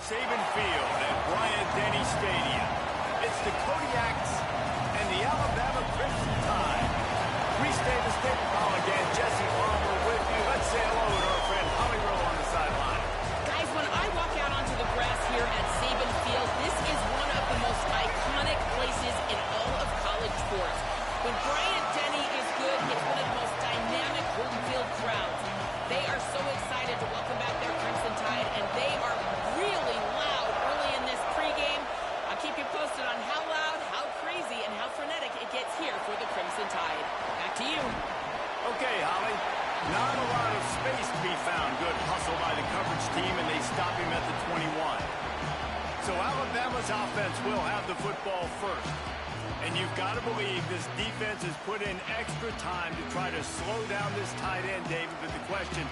Saban Field at Bryant-Denny Stadium. It's the Kodiaks and the Alabama Crimson Tide. Three-state the state ball again. Jesse Palmer with you. Let's say hello to our friend Holly Rowe on the sideline. Guys, when I walk out onto the grass here at Saban Field, this is one of the most iconic places in all of college sports. When Bryant-Denny is good, it's one of the most dynamic home field crowds. They are so excited to welcome back their Crimson Tide, and they are really loud early in this pregame. I'll keep you posted on how loud, how crazy, and how frenetic it gets here for the Crimson Tide. Back to you. Okay, Holly. Not a lot of space to be found. Good hustle by the coverage team, and they stop him at the 21. So Alabama's offense will have the football first. And you've got to believe this defense has put in extra time to try to slow down this tight end, David. But the question,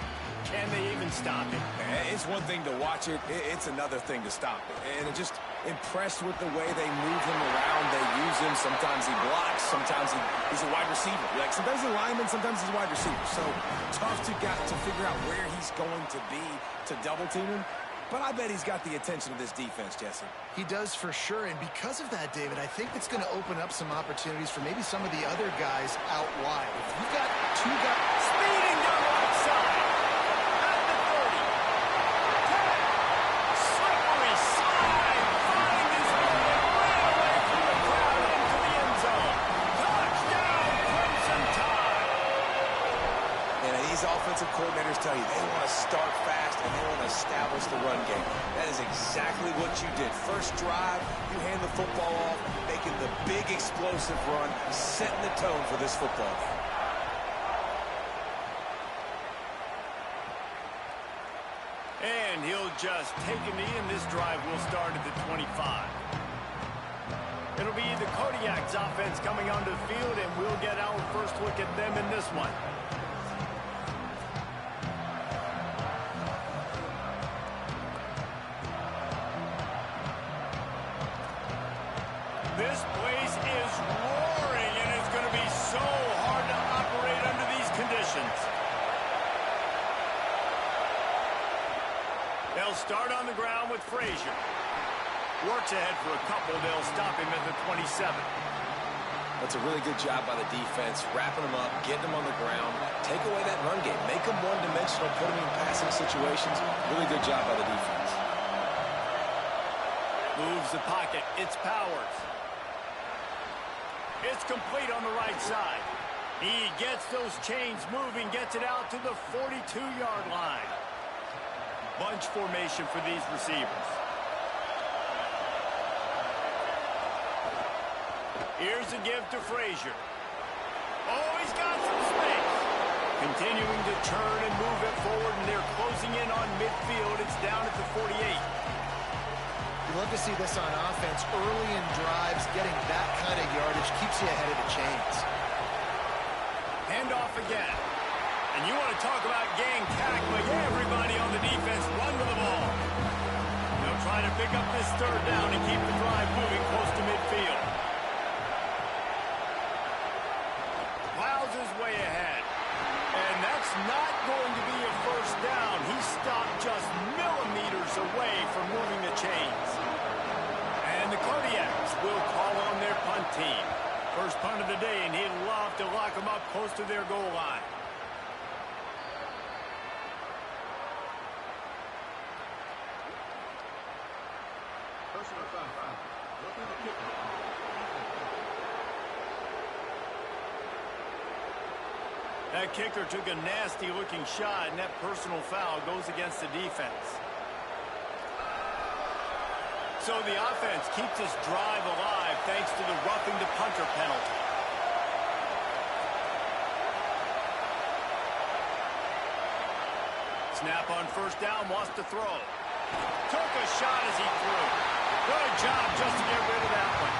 can they even stop him? It's one thing to watch it. It's another thing to stop it. And I'm just impressed with the way they move him around. They use him. Sometimes he blocks. Sometimes he's a wide receiver. Like sometimes he's a lineman. Sometimes he's a wide receiver. So tough to figure out where he's going to be to double team him. But I bet he's got the attention of this defense, Jesse. He does for sure, and because of that, David, I think it's going to open up some opportunities for maybe some of the other guys out wide. If you've got two guys speeding down the right side at the 30. 10. Slippery slide. Find his way right away from the crowd into the end zone. Touchdown, Crimson Tide. And these offensive coordinators tell you they want to start fast and they want to establish the run game. That is exactly what you did. First drive, you hand the football off, making the big explosive run, setting the tone for this football game. And he'll just take a knee, and this drive will start at the 25. It'll be the Kodiaks offense coming onto the field, and we'll get our first look at them in this one. This place is roaring, and it's going to be so hard to operate under these conditions. They'll start on the ground with Frazier. Works ahead for a couple. They'll stop him at the 27. That's a really good job by the defense, wrapping him up, getting him on the ground, take away that run game, make him one-dimensional, put him in passing situations. Really good job by the defense. Moves the pocket. It's Powers. It's complete on the right side. He gets those chains moving, gets it out to the 42-yard line. Bunch formation for these receivers. Here's a give to Frazier. Oh, he's got some space. Continuing to turn and move it forward, and they're closing in on midfield. It's down at the 48. You love to see this on offense. Early in drives, getting that kind of yardage keeps you ahead of the chains. Hand off again. And you want to talk about gang tackling. Everybody on the defense run with the ball. They'll try to pick up this third down and keep the drive moving close to midfield. Plows his way ahead. And that's not going to be a first down. He stopped just millimeters away from moving the chains. And the Kodiaks will call on their punt team. First punt of the day, and he'd love to lock them up close to their goal line. Personal foul. Looking to kick it. That kicker took a nasty-looking shot, and that personal foul goes against the defense. So the offense keeps this drive alive thanks to the roughing the punter penalty. Snap on first down, wants to throw. Took a shot as he threw. Good job just to get rid of that one.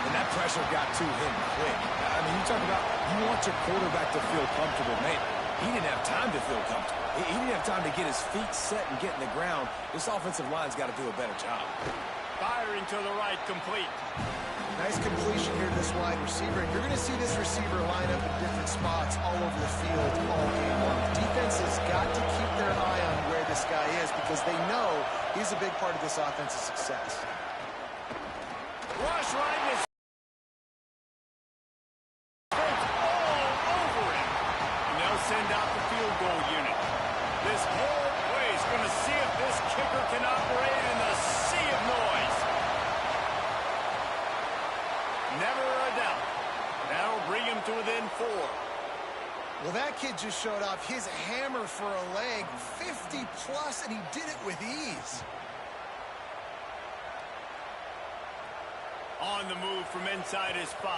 And that pressure got to him quick. I mean, you talk about you want your quarterback to feel comfortable. Man, he didn't have time to feel comfortable. He didn't have time to get his feet set and get in the ground. This offensive line's got to do a better job. Firing to the right, complete. Nice completion here to this wide receiver. And you're going to see this receiver line up in different spots all over the field all game long. Defense has got to keep their eye on where this this guy is because they know he's a big part of this offense's success. Rush right in his face all over him. And they'll send out the field goal unit. This whole place going to see if this kicker can operate in the sea of noise. Never a doubt. That'll bring him to within 4. Well, that kid just showed off his hammer for a leg, 50-plus, and he did it with ease. On the move from inside his 5.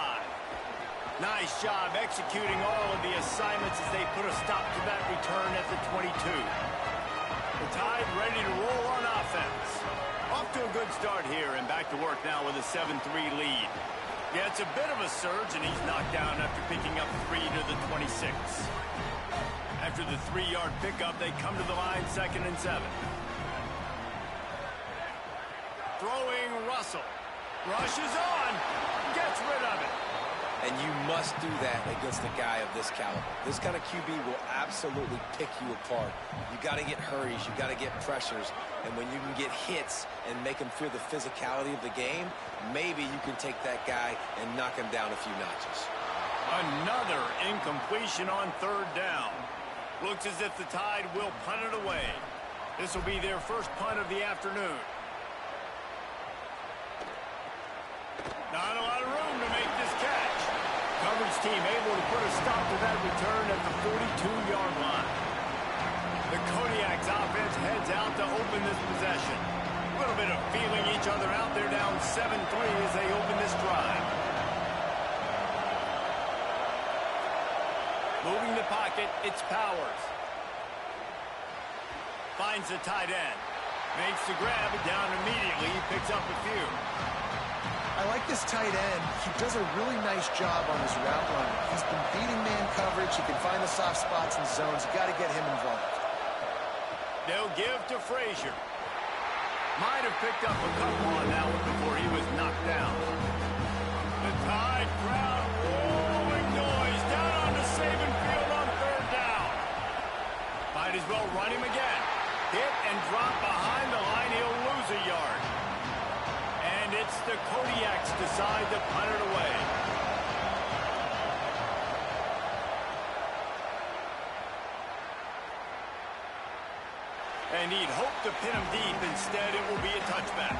Nice job executing all of the assignments as they put a stop to that return at the 22. The Tide ready to roll on offense. Off to a good start here and back to work now with a 7-3 lead. Yeah, it's a bit of a surge, and he's knocked down after picking up 3 to the 26. After the 3-yard pickup, they come to the line 2nd and 7. Throwing Russell. Rushes on. Gets rid of it. And you must do that against a guy of this caliber. This kind of QB will absolutely pick you apart. You got to get hurries. You got to get pressures. And when you can get hits and make him feel the physicality of the game, maybe you can take that guy and knock him down a few notches. Another incompletion on 3rd down. Looks as if the Tide will punt it away. This will be their first punt of the afternoon. Not a lot of room to make this catch. Coverage team able to put a stop to that return at the 42-yard line. The Kodiak's offense heads out to open this possession. A little bit of feeling each other out there, down 7-3 as they open this drive. Moving the pocket, it's Powers. Finds the tight end. Makes the grab, down immediately. He picks up a few. I like this tight end. He does a really nice job on his route running. He's been beating man coverage. He can find the soft spots and zones. You got to get him involved. They'll give to Frazier. Might have picked up a couple on that one before he was knocked down. The Tide crowd rolling noise down onto Saban Field on 3rd down. Might as well run him again. Hit and drop behind the line. He'll lose a yard. And it's the Kodiaks decide to punt it away. And he'd hope to pin him deep. Instead, it will be a touchback.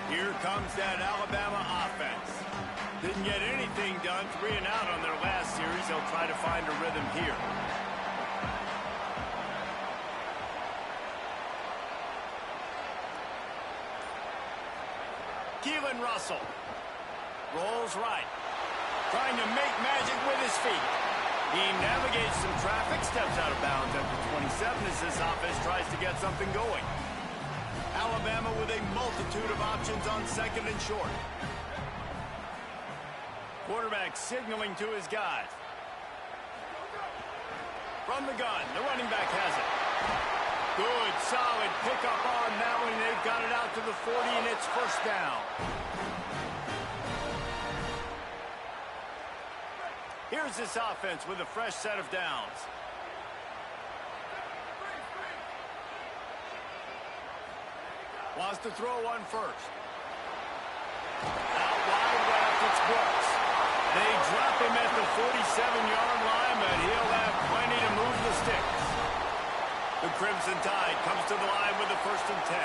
Here comes that Alabama offense. Didn't get anything done. 3 and out on their last series. They'll try to find a rhythm here. Keelan Russell rolls right, trying to make magic with his feet. He navigates some traffic, steps out of bounds at the 27 as this offense tries to get something going. Alabama with a multitude of options on 2nd and short. Quarterback signaling to his guys. From the gun, the running back has it. Good, solid pickup on that one. They've got it out to the 40, and it's 1st down. Here's this offense with a fresh set of downs. Wants to throw one first. Out wide left, it's Brooks. They drop him at the 47-yard line, but he'll have plenty to move the sticks. The Crimson Tide comes to the line with the 1st and 10.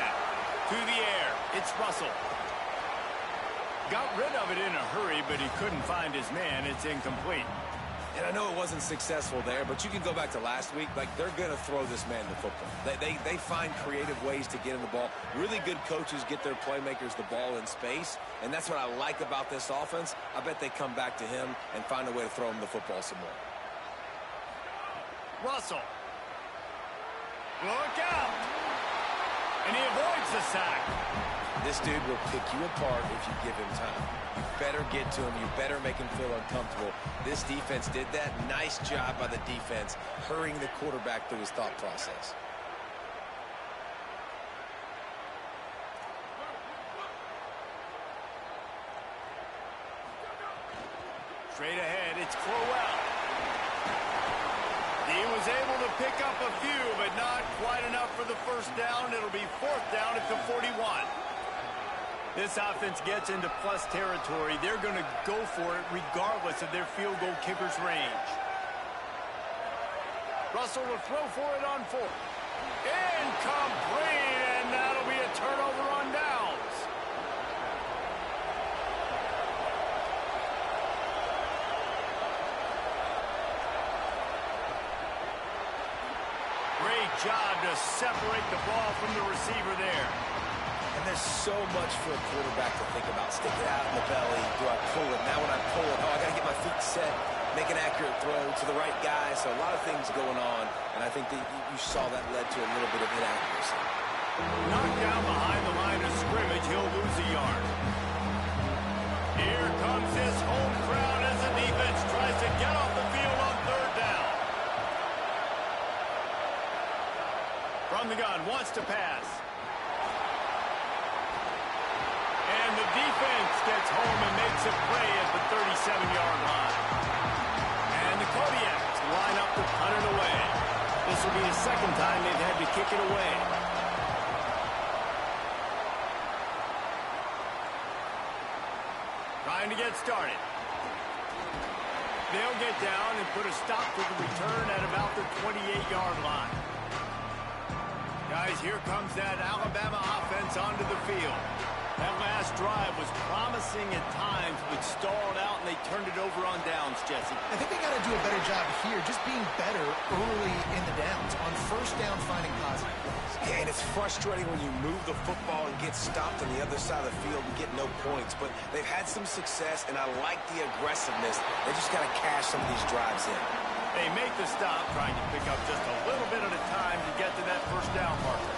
To the air, it's Russell. Got rid of it in a hurry, but he couldn't find his man. It's incomplete. And I know it wasn't successful there, but you can go back to last week. Like, they're going to throw this man the football. They find creative ways to get him the ball. Really good coaches get their playmakers the ball in space, and that's what I like about this offense. I bet they come back to him and find a way to throw him the football some more. Russell. Look out. And he avoids the sack. This dude will pick you apart if you give him time. You better get to him. You better make him feel uncomfortable. This defense did that. Nice job by the defense, hurrying the quarterback through his thought process. Straight ahead, it's Crowell. He was able to pick up a few, but not quite enough for the first down. It'll be fourth down at the 41. This offense gets into plus territory. They're going to go for it regardless of their field goal kicker's range. Russell will throw for it on fourth. Incomplete, and that'll be a turnover on downs. Great job to separate the ball from the receiver there. And there's so much for a quarterback to think about. Stick it out in the belly. Do I pull it? Now when I pull it, I got to get my feet set, make an accurate throw to the right guy. So a lot of things going on, and I think that you saw that led to a little bit of inaccuracy. Knocked down behind the line of scrimmage, he'll lose a yard. Here comes his home crowd as the defense tries to get off the field on third down. From the gun, wants to pass. And the defense gets home and makes a play at the 37-yard line. And the Kodiaks line up to punt it away. This will be the second time they've had to kick it away. Trying to get started. They'll get down and put a stop to the return at about the 28-yard line. Guys, here comes that Alabama offense onto the field. That last drive was promising at times, but stalled out, and they turned it over on downs, Jesse. I think they got to do a better job here, just being better early in the downs. On first down, finding positive plays. Yeah, and it's frustrating when you move the football and get stopped on the other side of the field and get no points. But they've had some success, and I like the aggressiveness. They just got to cash some of these drives in. They make the stop, trying to pick up just a little bit at a time to get to that first down marker.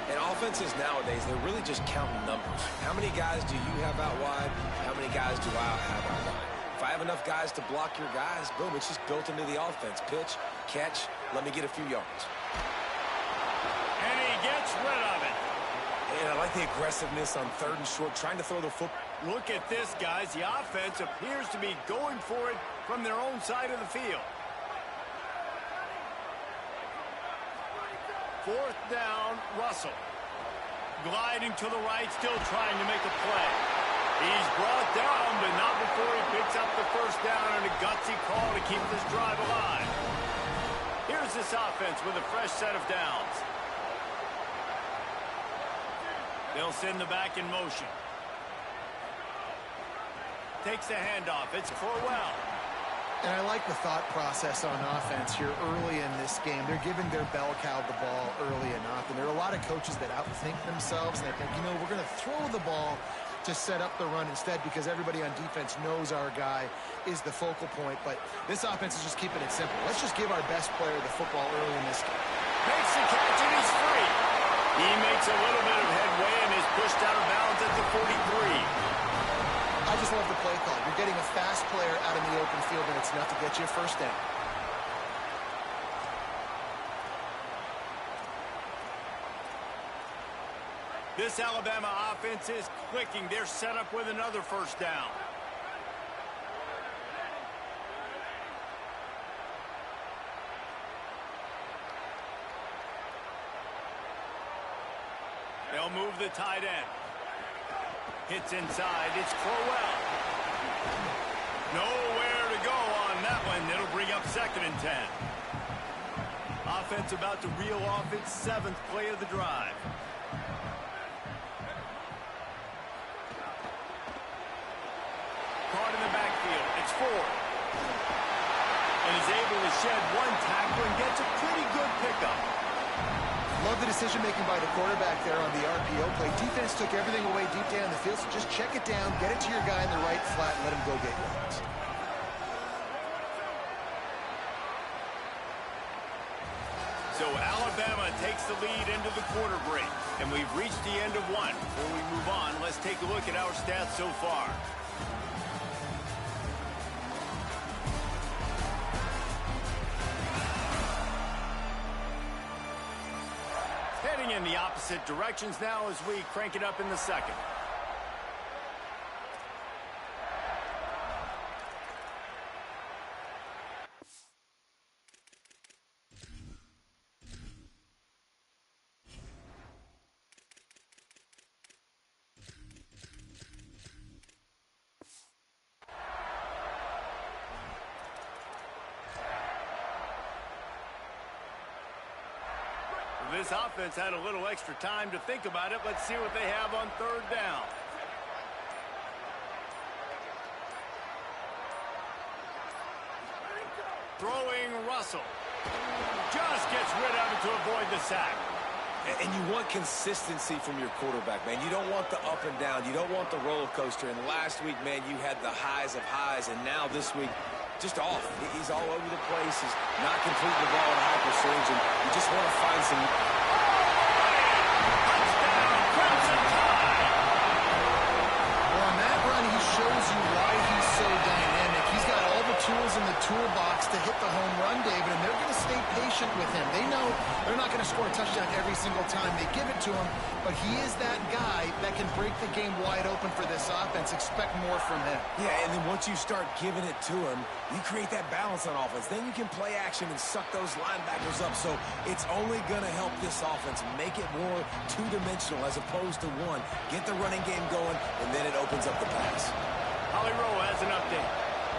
And offenses nowadays, they're really just counting numbers. How many guys do you have out wide? How many guys do I have out wide? If I have enough guys to block your guys, boom, it's just built into the offense. Pitch, catch, let me get a few yards. And he gets rid of it. And I like the aggressiveness on third and short, trying to throw the football. Look at this, guys. The offense appears to be going for it from their own side of the field. Fourth down, Russell. Gliding to the right, still trying to make a play. He's brought down, but not before he picks up the first down and a gutsy call to keep this drive alive. Here's this offense with a fresh set of downs. They'll send the back in motion. Takes the handoff. It's Crowell. And I like the thought process on offense here early in this game. They're giving their bell cow the ball early enough. And there are a lot of coaches that outthink themselves. And they think, you know, we're going to throw the ball to set up the run instead because everybody on defense knows our guy is the focal point. But this offense is just keeping it simple. Let's just give our best player the football early in this game. Makes the catch and he's free. He makes a little bit of headway and is pushed out of bounds at the 43. I just love the play call. You're getting a fast player out in the open field, and it's enough to get you a first down. This Alabama offense is clicking. They're set up with another first down. They'll move the tight end. Hits inside. It's Crowell. Nowhere to go on that one. It'll bring up 2nd and 10. Offense about to reel off its 7th play of the drive. Caught in the backfield. It's Ford. And he's able to shed one tackle and gets a pretty good pickup. Love the decision-making by the quarterback there on the RPO play. Defense took everything away deep down the field, so just check it down, get it to your guy in the right flat, and let him go get yards. So Alabama takes the lead into the quarter break, and we've reached the end of one. Before we move on, let's take a look at our stats so far. Heading in the opposite directions now as we crank it up in the second. this offense had a little extra time to think about it. Let's see what they have on third down. Throwing Russell. Just gets rid of it to avoid the sack. And you want consistency from your quarterback, man. You don't want the up and down. You don't want the roller coaster. And last week, man, you had the highs of highs. And now this week, just off. He's all over the place. He's not completing the ball at a high percentage. And you just want to find some... Touchdown, Crimson Tide. Well, on that run, he shows you why he's so dynamic. He's got all the tools in the toolbox to hit the home run, David, and they're going to stay patient with him. They know they're not going to score a touchdown every single time they give it to him, but he is that guy that can break the game wide open for this offense. Expect more from him. Yeah, and then once you start giving it to him, you create that balance on offense. Then you can play action and suck those linebackers up. So it's only going to help this offense make it more two-dimensional as opposed to one. Get the running game going, and then it opens up the pass. Holly Rowe has an update.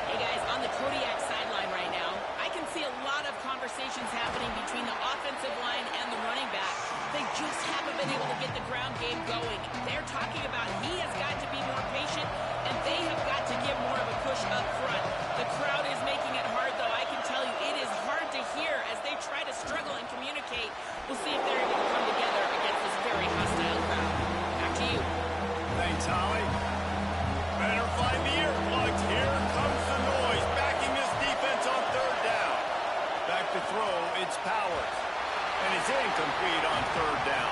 Hey, guys, on the Kodiak sideline right now, I can see a lot of conversations happening between the offensive line and the running back. They just haven't been able to get the ground game going. They're talking about he has got to be more patient, and they have got to give more of a push up front. The crowd is making it hard, though. I can tell you it is hard to hear as they try to struggle and communicate. We'll see if they're able to come together against this very hostile crowd. Back to you. Thanks, Holly. Better find the earplugs. Here comes the noise, backing this defense on third down. Back to throw, it's Powers. And it's incomplete on third down.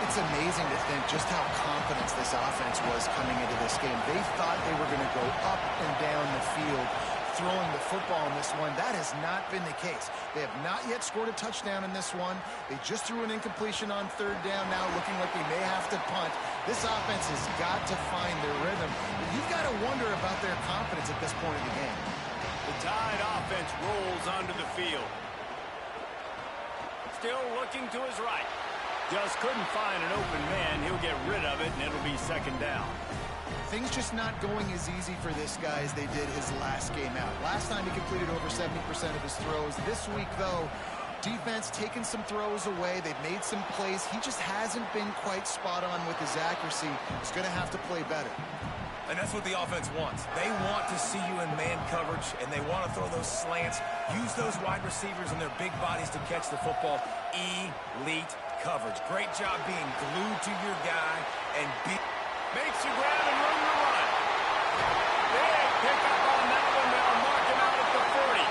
It's amazing to think just how confident this offense was coming into this game. They thought they were going to go up and down the field throwing the football in this one. That has not been the case. They have not yet scored a touchdown in this one. They just threw an incompletion on third down now, looking like they may have to punt. This offense has got to find their rhythm. But you've got to wonder about their confidence at this point of the game. The Tide offense rolls onto the field. Still looking to his right. Just couldn't find an open man. He'll get rid of it, and it'll be second down. Things just not going as easy for this guy as they did his last game out. Last time he completed over 70% of his throws. This week, though, defense taking some throws away. They've made some plays. He just hasn't been quite spot on with his accuracy. He's going to have to play better. And that's what the offense wants. They want to see you in man coverage, and they want to throw those slants, use those wide receivers and their big bodies to catch the football. Elite coverage. Great job being glued to your guy and makes the grab and room to run. Big pickup on that one. They'll mark him out at the 40.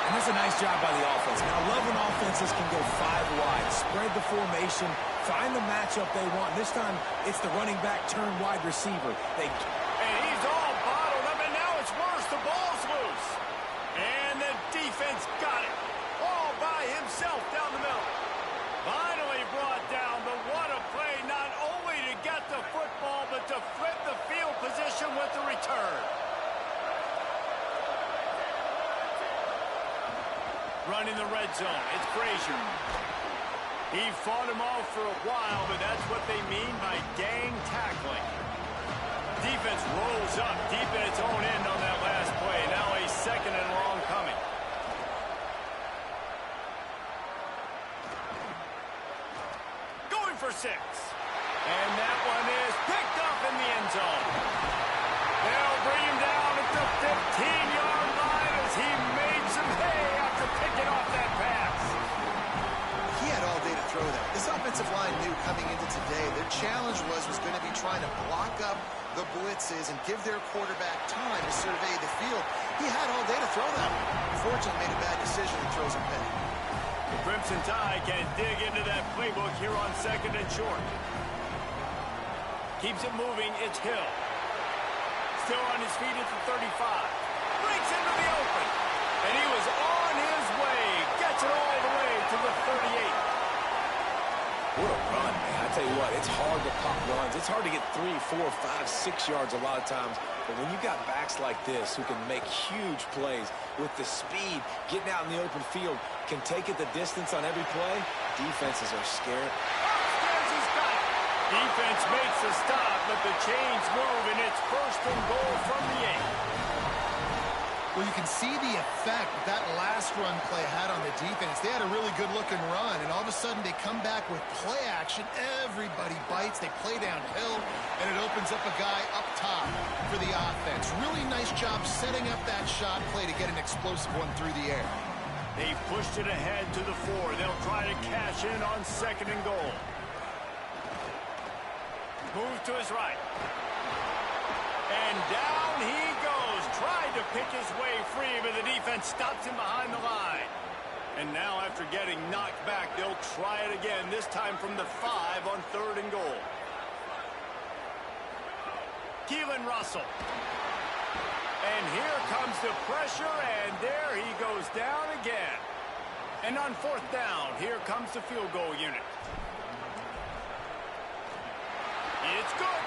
And that's a nice job by the offense. Now, I love when offenses can go 5 wide, spread the formation, find the matchup they want. This time, it's the running back turn wide receiver. And he's all bottled up, and now it's worse. The ball's loose. And the defense got it. All by himself down the middle. Finally brought down, but what a play, not only to get the football, but to flip the field position with the return. Running the red zone, it's Frazier. He fought him off for a while, but that's what they mean by gang tackling. Defense rolls up deep in its own end on that last play. Now a second and long coming. Going for 6. And that one is picked up in the end zone. They'll bring him down at the 15-yard line as he made some hay after picking off that pass. He had all day to throw that. This offensive line knew coming into today their challenge was going to be trying to block up the blitzes and give their quarterback time to survey the field. He had all day to throw that one. Unfortunately, made a bad decision and throws a pick. The Crimson Tide can dig into that playbook here on second and short. Keeps it moving, it's Hill. Still on his feet at the 35. Breaks into the open. And he was on his way. Gets it all the way to the 38. What a run, man. I tell you what, it's hard to pop runs. It's hard to get 3, 4, 5, 6 yards a lot of times. But when you got backs like this who can make huge plays with the speed, getting out in the open field, can take it the distance on every play, defenses are scared. Upstairs he's got it. Defense makes the stop, but the chains move, and it's first and goal from the 8. Well, you can see the effect that last run play had on the defense. They had a really good-looking run, and all of a sudden they come back with play action. Everybody bites. They play downhill, and it opens up a guy up top for the offense. Really nice job setting up that shot play to get an explosive one through the air. They've pushed it ahead to the 4. They'll try to cash in on 2nd and goal. Move to his right. And down he goes. Tried to pick his way free, but the defense stops him behind the line. And now after getting knocked back, they'll try it again, this time from the 5 on 3rd and goal. Keelan Russell. And here comes the pressure, and there he goes down again. And on 4th down, here comes the field goal unit. It's good.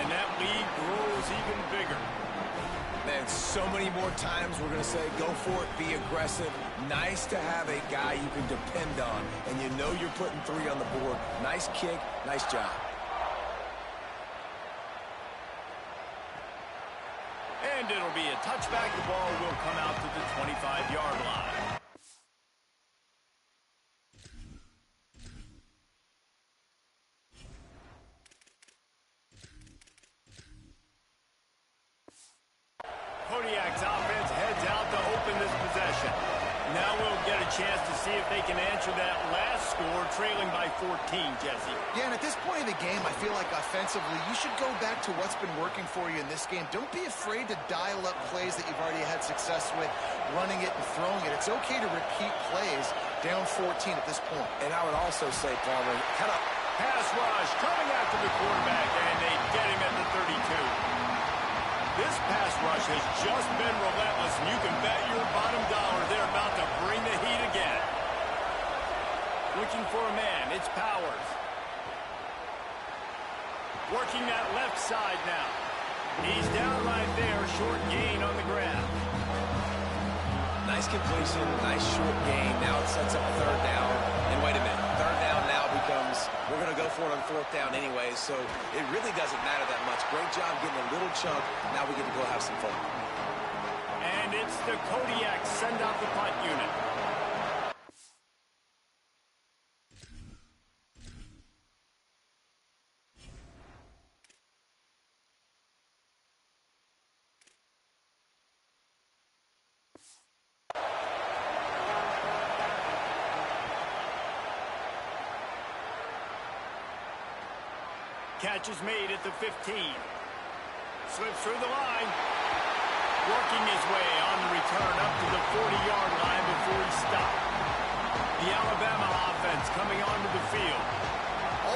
And that lead grows even bigger. Man, so many more times we're going to say, go for it, be aggressive. Nice to have a guy you can depend on, and you know you're putting 3 on the board. Nice kick, nice job. And it'll be a touchback. The ball will come out to the 25-yard line. Kodiak's offense heads out to open this possession. Now we'll get a chance to see if they can answer that last score, trailing by 14, Jesse. Yeah, and at this point of the game, I feel like offensively, you should go back to what's been working for you in this game. Don't be afraid to dial up plays that you've already had success with, running it and throwing it. It's okay to repeat plays down 14 at this point. And I would also say, Palmer, kind of pass rush coming after the quarterback, and they get him at the 32. This pass rush has just been relentless, and you can bet your bottom dollar they're about to bring the heat again. Looking for a man, it's Powers. Working that left side now. He's down right there, short gain on the grab. nice completion, nice short gain. Now it sets up 3rd down. And wait a minute, 3rd down now becomes, we're going to go for it on 4th down anyway, so it really doesn't matter that much. Great job getting a little chunk. Now we get to go have some fun. And it's the Kodiak send out the punt unit. Catch is made at the 15. Slips through the line. Working his way on the return up to the 40-yard line before he stopped. The Alabama offense coming onto the field.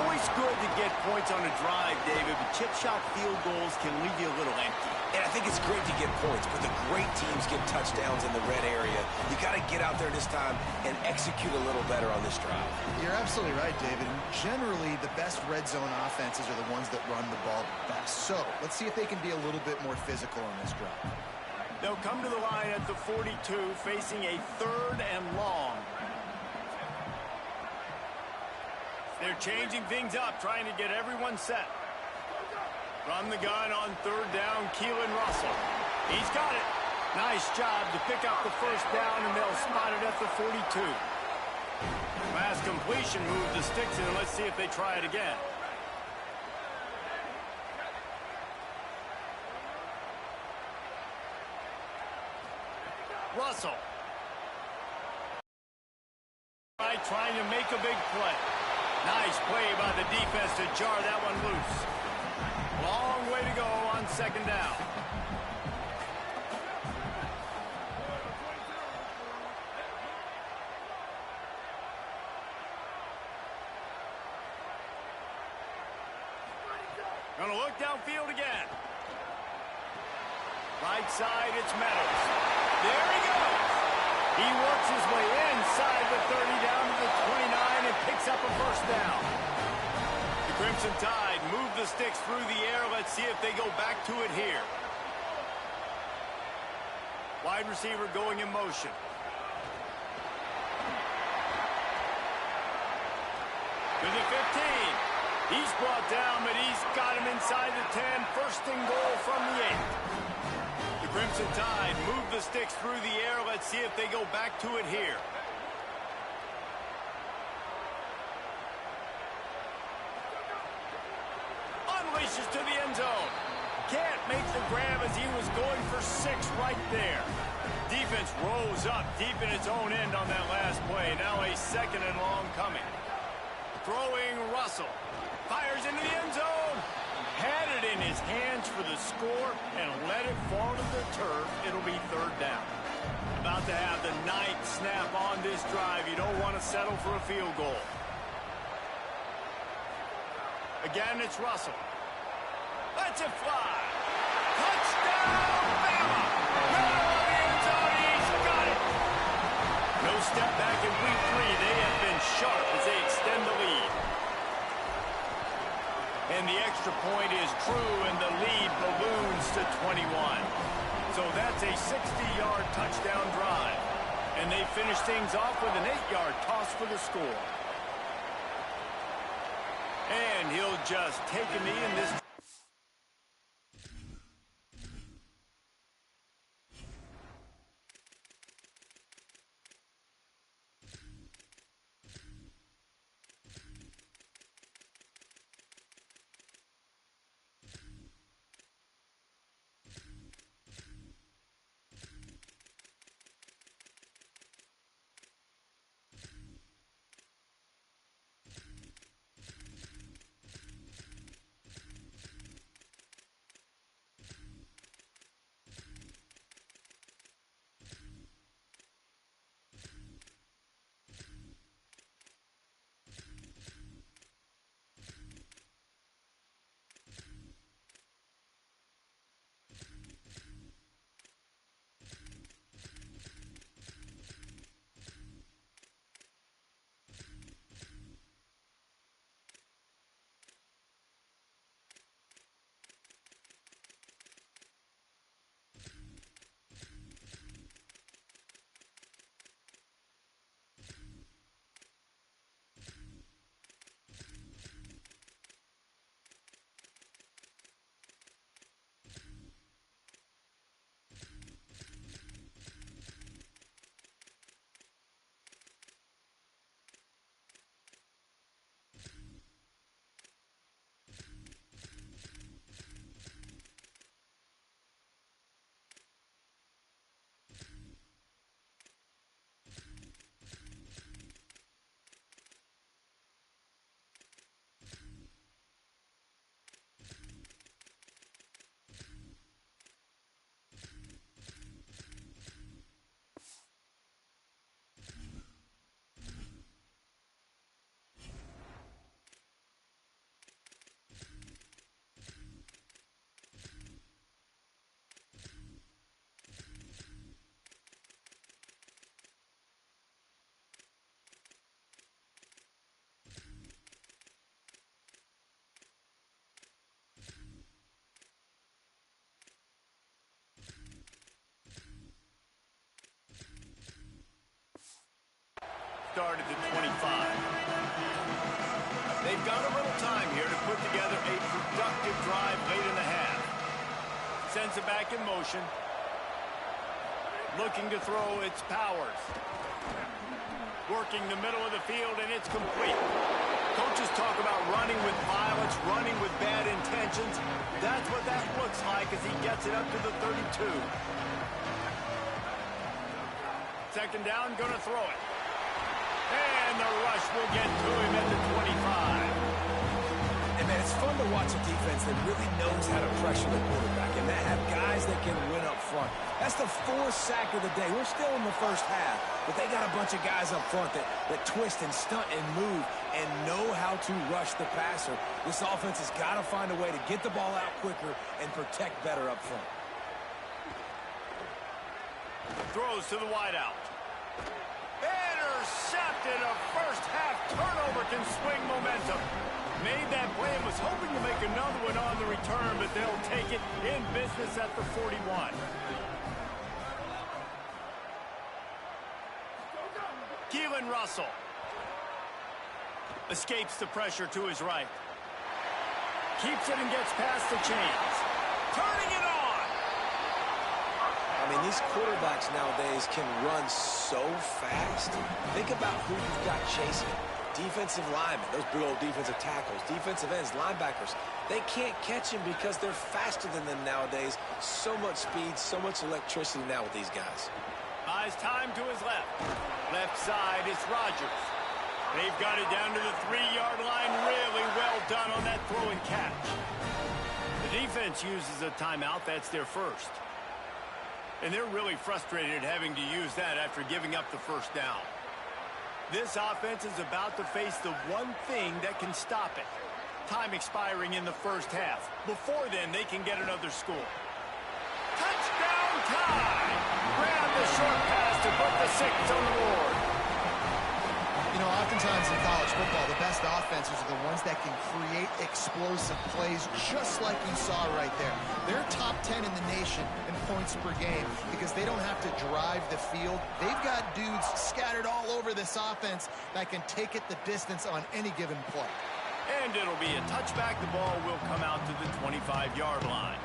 Always good to get points on a drive, David, but chip shot field goals can leave you a little empty. And I think it's great to get points, but the great teams get touchdowns in the red area. You got to get out there this time and execute a little better on this drive. You're absolutely right, David. And generally, the best red zone offenses are the ones that run the ball best. So let's see if they can be a little bit more physical on this drive. They'll come to the line at the 42, facing a 3rd and long. They're changing things up, trying to get everyone set. From the gun on 3rd down, Keelan Russell. He's got it. Nice job to pick up the 1st down, and they'll spot it at the 42. Pass completion, move the sticks in. Let's see if they try it again. Russell. Right, trying to make a big play. Nice play by the defense to jar that one loose. Long way to go on 2nd down. Gonna look downfield again. Right side, it's Meadows. There he goes. He works his way inside the 30 down to the 29 and picks up a 1st down. The Crimson Tide move the sticks through the air. Let's see if they go back to it here. Wide receiver going in motion. To the 15. He's brought down, but he's got him inside the 10. 1st and goal from the 8. The Crimson Tide move the sticks through the air. Let's see if they go back to it here. Unleashes to the end zone. Can't make the grab as he was going for 6 right there. Defense rose up deep in its own end on that last play. Now a 2nd and long coming. Throwing Russell. Fires into the end zone. Had it in his hands for the score and let it fall to the turf. It'll be 3rd down. About to have the 9th snap on this drive. You don't want to settle for a field goal. Again, it's Russell. Lets it fly. Touchdown, Bama! Middle of the end zone, he's got it! No step back in week 3. They have been sharp as they extend the lead. And the extra point is true, and the lead balloons to 21. So that's a 60-yard touchdown drive. And they finish things off with an 8-yard toss for the score. And he'll just take a knee in this. Started at 25. They've got a little time here to put together a productive drive late in the half. Sends it back in motion. Looking to throw its powers. Working the middle of the field, and it's complete. Coaches talk about running with violence, running with bad intentions. That's what that looks like as he gets it up to the 32. 2nd down, gonna throw it. And the rush will get to him at the 25. And, man, it's fun to watch a defense that really knows how to pressure the quarterback and that have guys that can win up front. That's the 4th sack of the day. We're still in the first half, but they got a bunch of guys up front that twist and stunt and move and know how to rush the passer. This offense has got to find a way to get the ball out quicker and protect better up front. Throws to the wideout. Intercepted. A first-half turnover can swing momentum. Made that play and was hoping to make another one on the return, but they'll take it in business at the 41. Keelan Russell escapes the pressure to his right. Keeps it and gets past the chains. Turning it on. I mean, these quarterbacks nowadays can run so fast. Think about who you've got chasing. Defensive linemen, those big old defensive tackles, defensive ends, linebackers. They can't catch him because they're faster than them nowadays. So much speed, so much electricity now with these guys. Buys time to his left. Left side, it's Rodgers. They've got it down to the 3-yard line. Really well done on that throw and catch. The defense uses a timeout. That's their first. And they're really frustrated having to use that after giving up the first down. This offense is about to face the one thing that can stop it. Time expiring in the first half. Before then, they can get another score. Touchdown time! Grab the short pass to put the 6 on the board. You know, oftentimes in college football, the best offenses are the ones that can create explosive plays, just like you saw right there. They're top 10 in the nation in points per game because they don't have to drive the field. They've got dudes scattered all over this offense that can take it the distance on any given play. And it'll be a touchback. The ball will come out to the 25-yard line.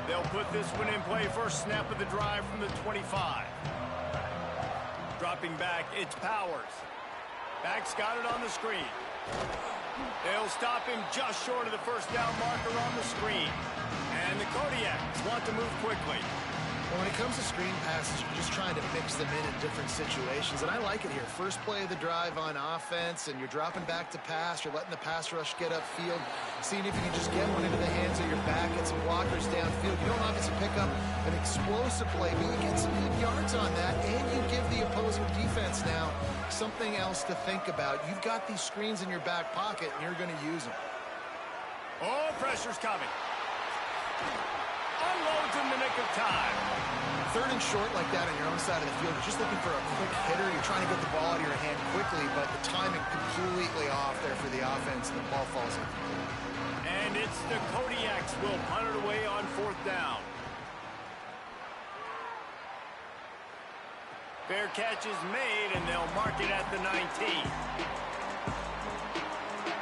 They'll put this one in play. First snap of the drive from the 25. Dropping back, it's Powers. Back's got it on the screen. They'll stop him just short of the first down marker on the screen. And the Kodiaks want to move quickly. Well, when it comes to screen passes, you're just trying to mix them in different situations, and I like it here. First play of the drive on offense, and you're dropping back to pass. You're letting the pass rush get upfield, seeing if you can just get one into the hands of your back, get some blockers downfield. You don't obviously pick up an explosive play, but you get some good yards on that, and you give the opposing defense now something else to think about. You've got these screens in your back pocket, and you're going to use them. Oh, pressure's coming. Unloads in the nick of time. Third and short like that on your own side of the field, you're just looking for a quick hitter. You're trying to get the ball out of your hand quickly, but the timing completely off there for the offense, and the ball falls incomplete. And it's the Kodiaks will punt it away on 4th down. Fair catch is made, and they'll mark it at the 19.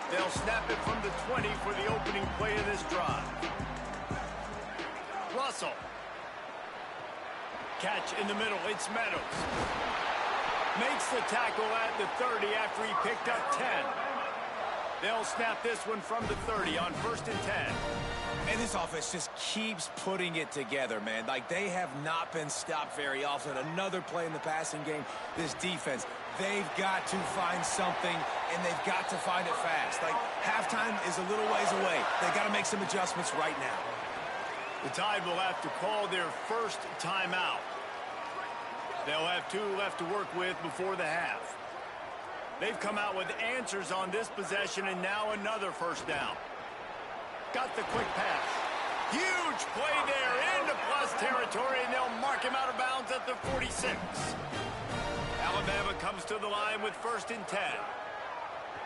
They'll snap it from the 20 for the opening play of this drive. Russell. Catch in the middle. It's Meadows. Makes the tackle at the 30 after he picked up 10. They'll snap this one from the 30 on 1st and 10. And this offense just keeps putting it together, man. Like, they have not been stopped very often. Another play in the passing game. This defense, they've got to find something, and they've got to find it fast. Like, halftime is a little ways away. They've got to make some adjustments right now. The Tide will have to call their first timeout. They'll have 2 left to work with before the half. They've come out with answers on this possession, and now another first down. Got the quick pass. Huge play there into plus territory, and they'll mark him out of bounds at the 46. Alabama comes to the line with 1st and 10.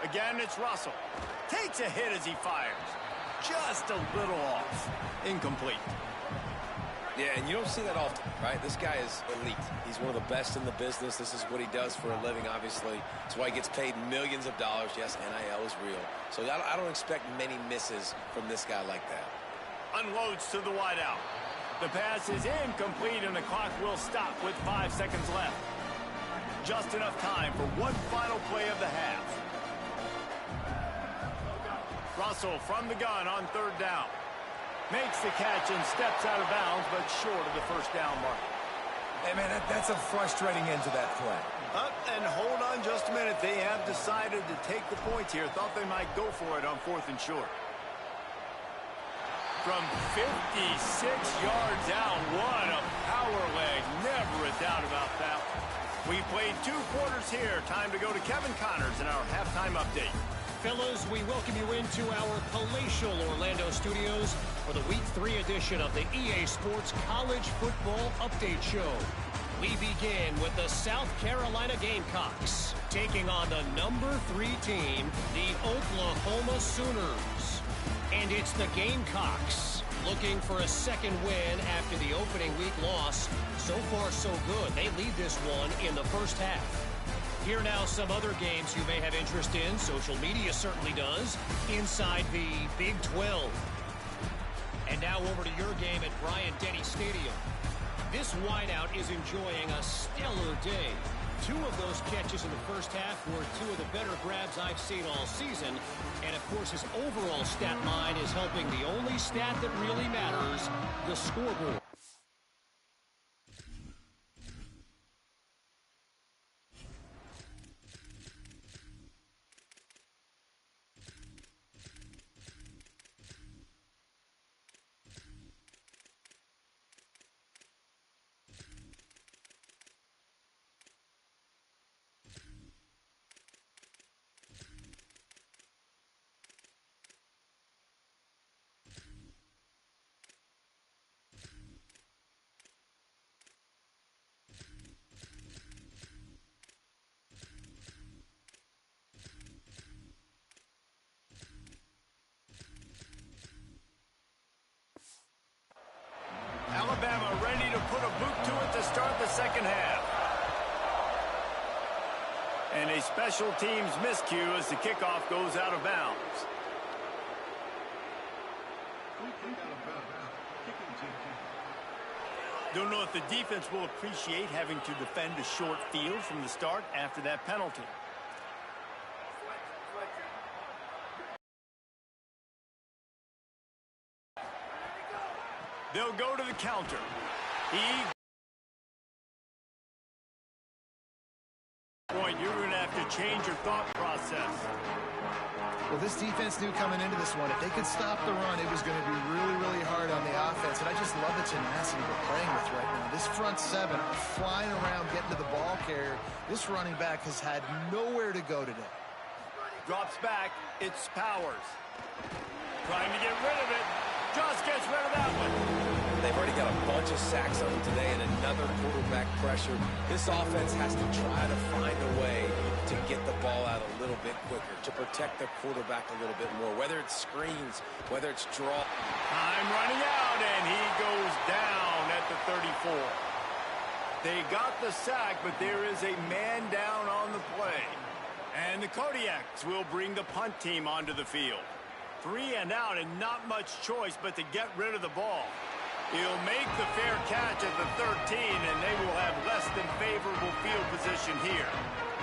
Again, it's Russell. Takes a hit as he fires. Just a little off. Incomplete. Yeah, and you don't see that often, right? This guy is elite. He's one of the best in the business. This is what he does for a living, obviously. That's why he gets paid millions of dollars. Yes, NIL is real. So I don't expect many misses from this guy like that. Unloads to the wideout. The pass is incomplete, and the clock will stop with 5 seconds left. Just enough time for one final play of the half. Russell from the gun on 3rd down. Makes the catch and steps out of bounds, but short of the first down mark. Hey, man, that's a frustrating end to that play. Up and hold on just a minute. They have decided to take the points here. Thought they might go for it on 4th and short. From 56 yards out, what a power leg. Never a doubt about that. We played 2 quarters here. Time to go to Kevin Connors in our halftime update. Fellas, we welcome you into our palatial Orlando studios for the Week 3 edition of the EA Sports College Football Update Show. We begin with the South Carolina Gamecocks taking on the number 3 team, the Oklahoma Sooners. And it's the Gamecocks looking for a second win after the opening week loss. So far, so good. They lead this one in the first half. Here now some other games you may have interest in. Social media certainly does. Inside the Big 12. And now over to your game at Bryant-Denny Stadium. This wideout is enjoying a stellar day. 2 of those catches in the first half were 2 of the better grabs I've seen all season. And, of course, his overall stat line is helping the only stat that really matters, the scoreboard. Alabama ready to put a boot to it to start the second half. And a special teams miscue as the kickoff goes out of bounds. Don't know if the defense will appreciate having to defend a short field from the start after that penalty. They'll go to the counter. You're going to have to change your thought process. Well, this defense knew coming into this one, if they could stop the run, it was going to be really, really hard on the offense. And I just love the tenacity they're playing with right now. This front 7 are flying around, getting to the ball carrier. This running back has had nowhere to go today. Drops back. It's Powers. Trying to get rid of it. Just gets rid of that one. They've already got a bunch of sacks on them today and another quarterback pressure. This offense has to try to find a way to get the ball out a little bit quicker, to protect the quarterback a little bit more, whether it's screens, whether it's draw. Time running out, and he goes down at the 34. They got the sack, but there is a man down on the play. And the Kodiaks will bring the punt team onto the field. 3 and out, and not much choice but to get rid of the ball. He'll make the fair catch at the 13, and they will have less than favorable field position here.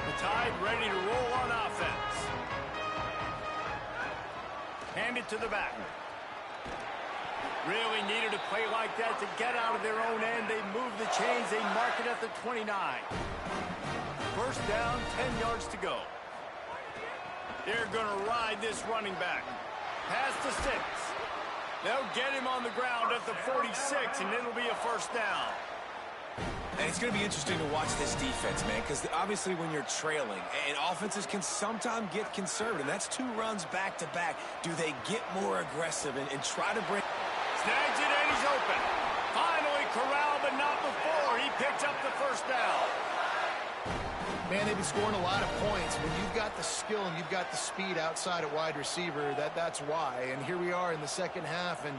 The Tide ready to roll on offense. Hand it to the back. Really needed a play like that to get out of their own end. They move the chains. They mark it at the 29. First down, 10 yards to go. They're going to ride this running back. Pass to 6. They'll get him on the ground at the 46, and it'll be a first down. And it's going to be interesting to watch this defense, man, because obviously when you're trailing, and offenses can sometimes get conservative. That's 2 runs back-to-back. Do they get more aggressive and try to bring... Snags it, and he's open. Finally corralled, but not before. He picked up the first down. Man, they've been scoring a lot of points. When you've got the skill and you've got the speed outside at wide receiver, that's why. And here we are in the second half, and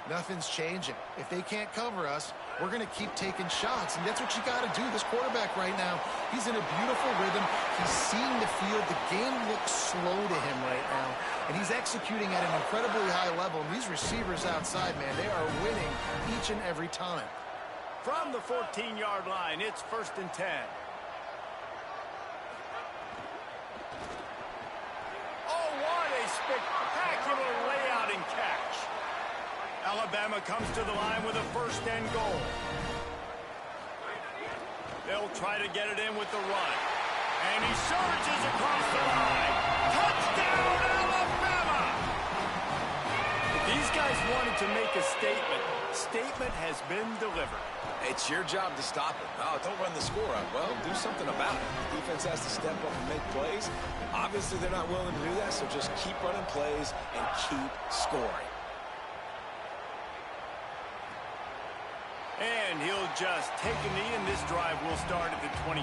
nothing's changing. If they can't cover us, we're going to keep taking shots, and that's what you got to do. This quarterback right now, he's in a beautiful rhythm. He's seeing the field. The game looks slow to him right now, and he's executing at an incredibly high level. And these receivers outside, man, they are winning each and every time. From the 14-yard line, it's first and 10. Spectacular layout and catch. Alabama comes to the line with a first and goal. They'll try to get it in with the run. And he surges across the line. Touchdown, Alabama! If these guys wanted to make a statement has been delivered. It's your job to stop it. Oh, don't run the score up. Well, do something about it. The defense has to step up and make plays. Obviously, they're not willing to do that, so just keep running plays and keep scoring. And he'll just take a knee, and this drive will start at the 25.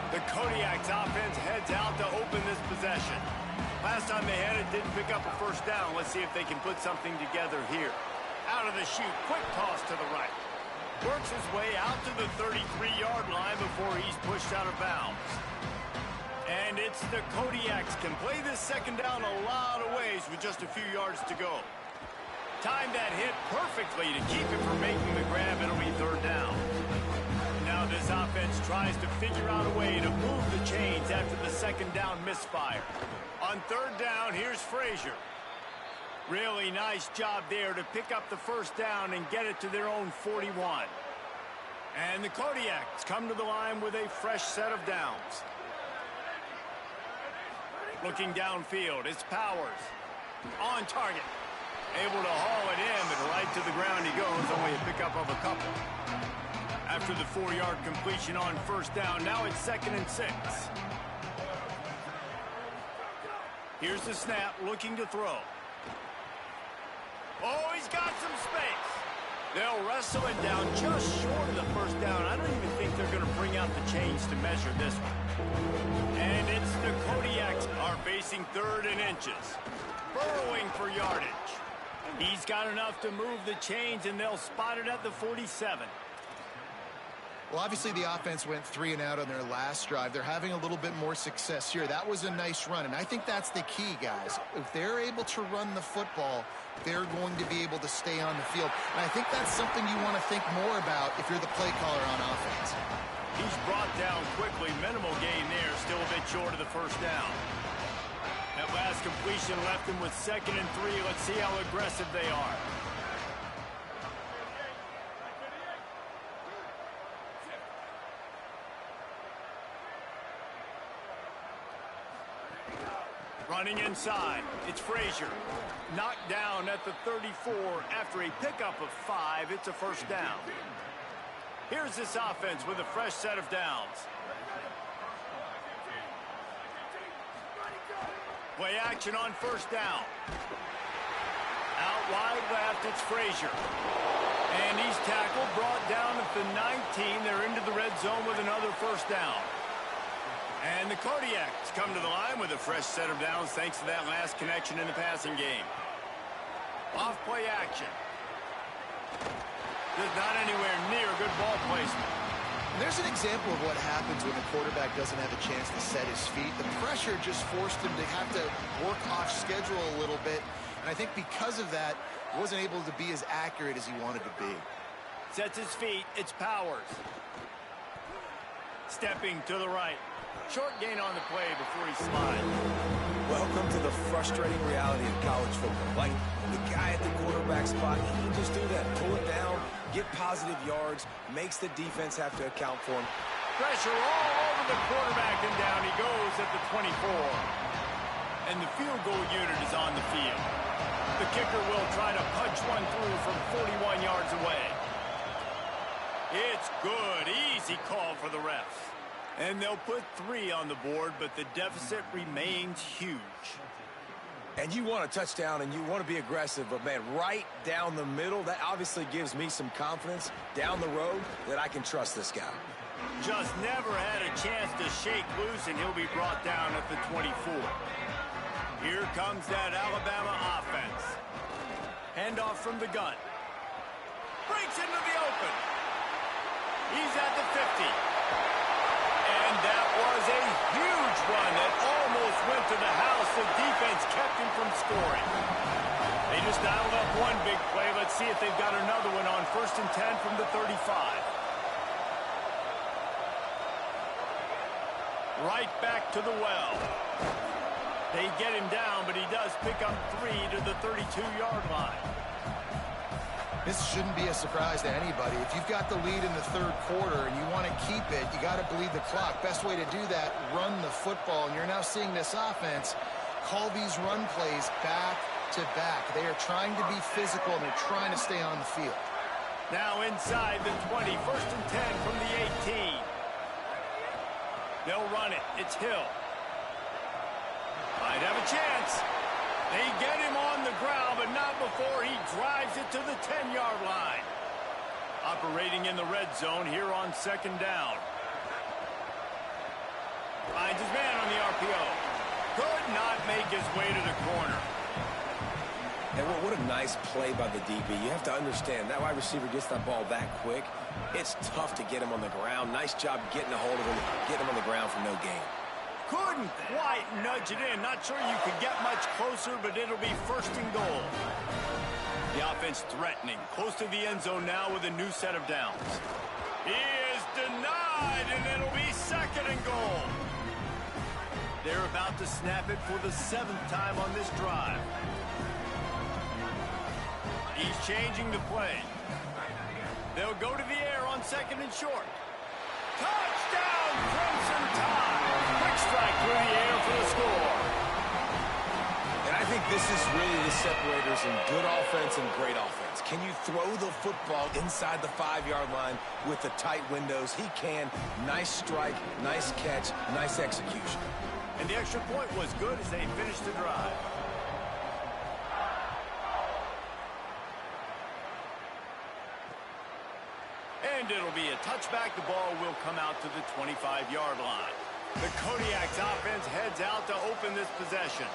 The Kodiaks offense heads out to open this possession. Last time they had it, didn't pick up a first down. Let's see if they can put something together here. Out of the chute, quick toss to the right. Works his way out to the 33-yard line before he's pushed out of bounds. And it's the Kodiaks can play this second down a lot of ways with just a few yards to go. Timed that hit perfectly to keep him from making the grab. It'll be third down. Now this offense tries to figure out a way to move the chains after the second down misfire. On third down, here's Frazier. Really nice job there to pick up the first down and get it to their own 41. And the Kodiaks come to the line with a fresh set of downs. Looking downfield, it's Powers. On target. Able to haul it in, but right to the ground he goes. Only a pickup of a couple. After the 4-yard completion on first down, now it's 2nd and 6. Here's the snap, looking to throw. Oh, he's got some space. They'll wrestle it down just short of the first down. I don't even think they're going to bring out the chains to measure this one. And it's the Kodiaks are facing 3rd and inches. Burrowing for yardage. He's got enough to move the chains, and they'll spot it at the 47. Well, obviously the offense went 3 and out on their last drive. They're having a little bit more success here. That was a nice run, and I think that's the key, guys. If they're able to run the football, they're going to be able to stay on the field. And I think that's something you want to think more about if you're the play caller on offense. He's brought down quickly. Minimal gain there. Still a bit short of the first down. That last completion left him with 2nd and 3. Let's see how aggressive they are. Running inside, it's Frazier. Knocked down at the 34 after a pickup of 5. It's a first down. Here's this offense with a fresh set of downs. Play action on first down. Out wide left, it's Frazier. And he's tackled, brought down at the 19. They're into the red zone with another first down. And the Kodiaks come to the line with a fresh set of downs thanks to that last connection in the passing game. Off play action. Just not anywhere near good ball placement. There's an example of what happens when the quarterback doesn't have a chance to set his feet. The pressure just forced him to have to work off schedule a little bit. And I think because of that, he wasn't able to be as accurate as he wanted to be. Sets his feet. It's Powers. Stepping to the right. Short gain on the play before he slides. Welcome to the frustrating reality of college football. Like, the guy at the quarterback spot, he can just do that. Pull it down, get positive yards, makes the defense have to account for him. Pressure all over the quarterback, and down he goes at the 24. And the field goal unit is on the field. The kicker will try to punch one through from 41 yards away. It's good. Easy call for the refs. And they'll put 3 on the board, but the deficit remains huge. And you want a touchdown and you want to be aggressive, but man, right down the middle, that obviously gives me some confidence down the road that I can trust this guy. Just never had a chance to shake loose, and he'll be brought down at the 24. Here comes that Alabama offense. Handoff from the gun. Breaks into the open. He's at the 50. And that was a huge run that almost went to the house. The defense kept him from scoring. They just dialed up one big play. Let's see if they've got another one on 1st and 10 from the 35. Right back to the well. They get him down, but he does pick up 3 to the 32-yard line. This shouldn't be a surprise to anybody. If you've got the lead in the 3rd quarter and you want to keep it, you got to bleed the clock. Best way to do that, run the football. And you're now seeing this offense call these run plays back to back. They are trying to be physical, and they're trying to stay on the field. Now inside the 20, 1st and 10 from the 18. They'll run it. It's Hill. Might have a chance. They get him on the ground, but not before he drives it to the 10-yard line. Operating in the red zone here on 2nd down. Finds his man on the RPO. Could not make his way to the corner. And what a nice play by the DB. You have to understand, that wide receiver gets that ball that quick. It's tough to get him on the ground. Nice job getting a hold of him, getting him on the ground for no gain. Couldn't quite nudge it in. Not sure you could get much closer, but it'll be 1st and goal. The offense threatening, close to the end zone now with a new set of downs. He is denied, and it'll be 2nd and goal. They're about to snap it for the 7th time on this drive. He's changing the play. They'll go to the air on 2nd and short. Touchdown, Crimson Tide! Quick strike through the air for the score. And I think this is really the separators in good offense and great offense. Can you throw the football inside the 5-yard line with the tight windows? He can. Nice strike, nice catch, nice execution. And the extra point was good as they finished the drive. And it'll be a touchback. The ball will come out to the 25-yard line. The Kodiak's offense heads out to open this possession.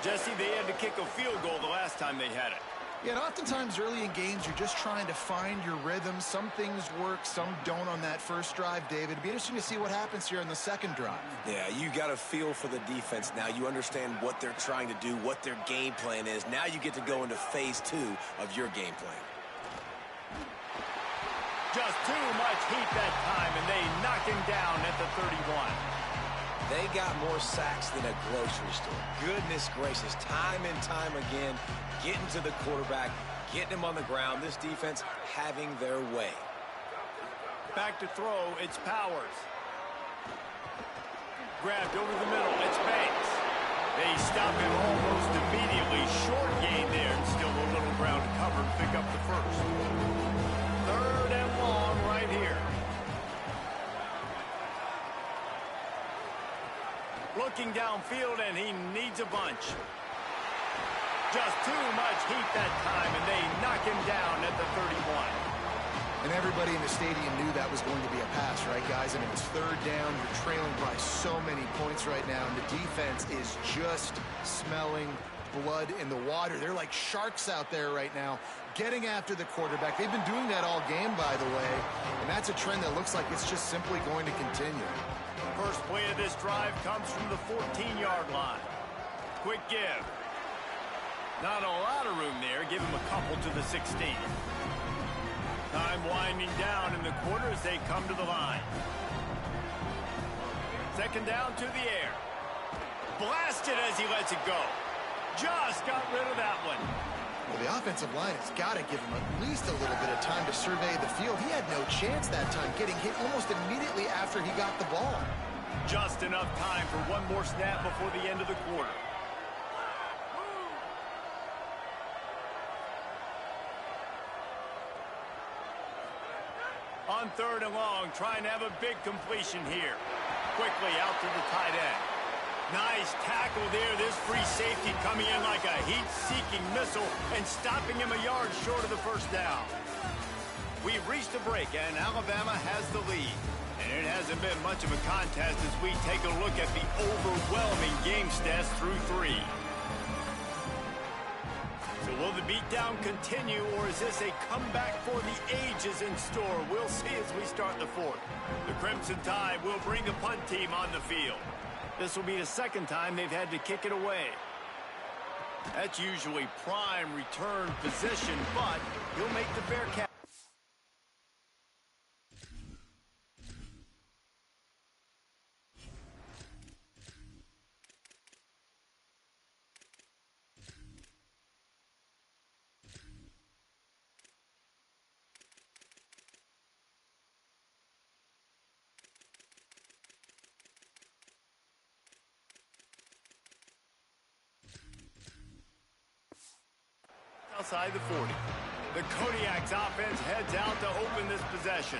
Jesse, they had to kick a field goal the last time they had it. Yeah, and oftentimes early in games, you're just trying to find your rhythm. Some things work, some don't on that first drive, David. It'd be interesting to see what happens here in the second drive. Yeah, you got a feel for the defense now. You understand what they're trying to do, what their game plan is. Now you get to go into phase 2 of your game plan. Just too much heat that time, and they knock him down at the 31. They got more sacks than a grocery store. Goodness gracious, time and time again, getting to the quarterback, getting him on the ground. This defense having their way. Back to throw, it's Powers. Grabbed over the middle, it's Banks. They stop him almost immediately. Short gain there, and still a little ground to cover and pick up the first. 3rd and long right here. Looking downfield, and he needs a bunch. Just too much heat that time, and they knock him down at the 31. And everybody in the stadium knew that was going to be a pass, right, guys? I mean, it's 3rd down. You're trailing by so many points right now, and the defense is just smelling blood in the water. They're like sharks out there right now, getting after the quarterback. They've been doing that all game, by the way, and that's a trend that looks like it's just simply going to continue. First play of this drive comes from the 14-yard line. Quick give. Not a lot of room there. Give him a couple to the 16. Time winding down in the quarter as they come to the line. 2nd down to the air. Blasted as he lets it go. Just got rid of that one. Well, the offensive line has got to give him at least a little bit of time to survey the field. He had no chance that time, getting hit almost immediately after he got the ball. Just enough time for one more snap before the end of the quarter. On 3rd and long, trying to have a big completion here. Quickly out to the tight end. Nice tackle there. This free safety coming in like a heat-seeking missile and stopping him a yard short of the first down. We've reached a break, and Alabama has the lead. And it hasn't been much of a contest as we take a look at the overwhelming game stats through 3. So will the beatdown continue, or is this a comeback for the ages in store? We'll see as we start the 4th. The Crimson Tide will bring the punt team on the field. This will be the 2nd time they've had to kick it away. That's usually prime return position, but he'll make the fair catch. Outside the 40. The Kodiak's offense heads out to open this possession.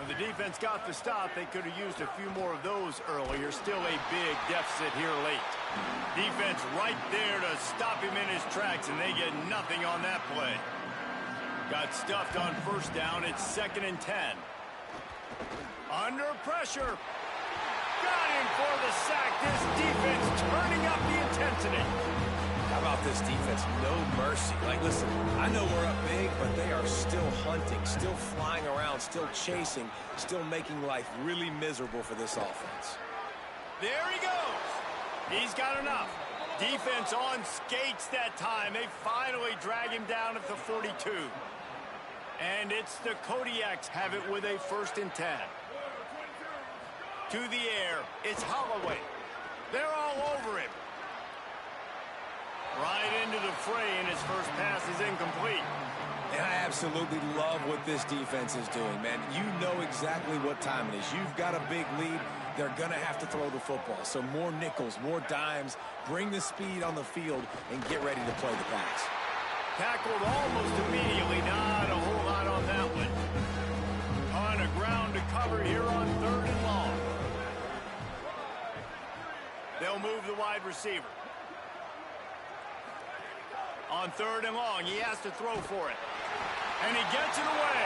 When the defense got the stop, they could have used a few more of those earlier. Still a big deficit here late. Defense right there to stop him in his tracks, and they get nothing on that play. Got stuffed on 1st down. It's 2nd and 10. Under pressure. Got him for the sack. This defense turning up the intensity. How about this defense? No mercy. Like, listen, I know we're up big, but they are still hunting, still flying around, still chasing, still making life really miserable for this offense. There he goes. He's got enough. Defense on skates that time. They finally drag him down at the 42. And it's the Kodiaks have it with a 1st and 10. To the air, it's Holloway. They're all over him. Right into the fray, and his first pass is incomplete. And I absolutely love what this defense is doing, man. You know exactly what time it is. You've got a big lead. They're going to have to throw the football. So more nickels, more dimes, bring the speed on the field, and get ready to play the pass. Tackled almost immediately. Not a whole lot on that one. On a ground to cover here on 3rd and long. They'll move the wide receiver. On 3rd and long, he has to throw for it. And he gets it away.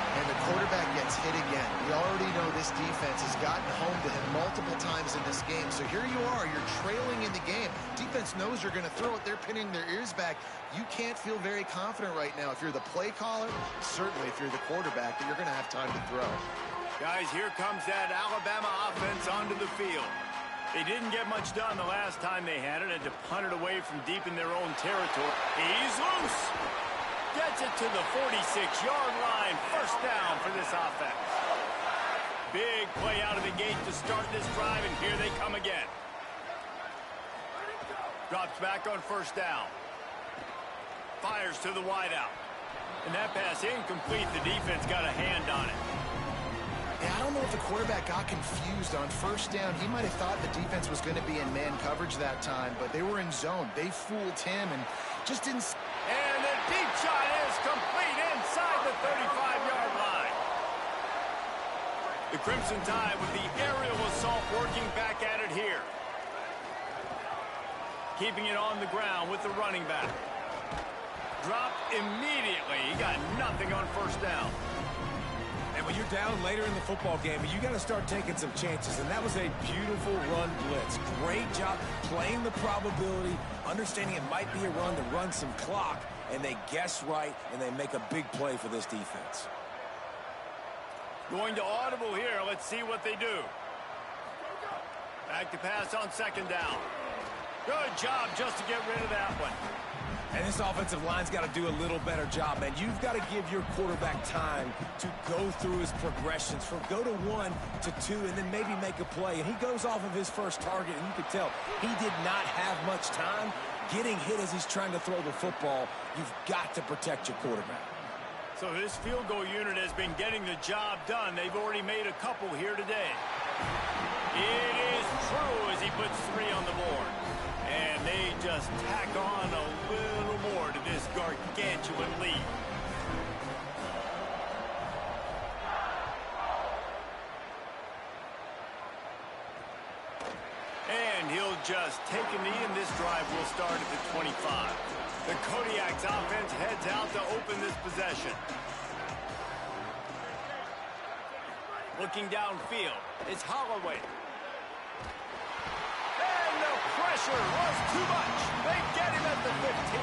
And the quarterback gets hit again. We already know this defense has gotten home to him multiple times in this game. So here you are, you're trailing in the game. Defense knows you're going to throw it. They're pinning their ears back. You can't feel very confident right now. If you're the play caller, certainly if you're the quarterback, that you're going to have time to throw. Guys, here comes that Alabama offense onto the field. They didn't get much done the last time they had it. Had to punt it away from deep in their own territory. He's loose. Gets it to the 46-yard line. 1st down for this offense. Big play out of the gate to start this drive, and here they come again. Drops back on 1st down. Fires to the wideout. And that pass incomplete. The defense got a hand on it. And I don't know if the quarterback got confused on 1st down. He might have thought the defense was going to be in man coverage that time, but they were in zone. They fooled him and just didn't... And the deep shot is complete inside the 35-yard line. The Crimson Tide with the aerial assault working back at it here. Keeping it on the ground with the running back. Dropped immediately. He got nothing on 1st down. And when you're down later in the football game, you got to start taking some chances. And that was a beautiful run blitz. Great job playing the probability, understanding it might be a run to run some clock, and they guess right, and they make a big play for this defense. Going to audible here. Let's see what they do. Back to pass on 2nd down. Good job just to get rid of that one. And this offensive line's got to do a little better job, man. You've got to give your quarterback time to go through his progressions from go to 1 to 2 and then maybe make a play. And he goes off of his first target, and you can tell he did not have much time getting hit as he's trying to throw the football. You've got to protect your quarterback. So this field goal unit has been getting the job done. They've already made a couple here today. It is true as he puts 3 on the board. And they just tack on a little more to this gargantuan lead. And he'll just take a knee, and this drive will start at the 25. The Kodiaks offense heads out to open this possession. Looking downfield, it's Holloway. And the pressure was too much. They get him at the 15.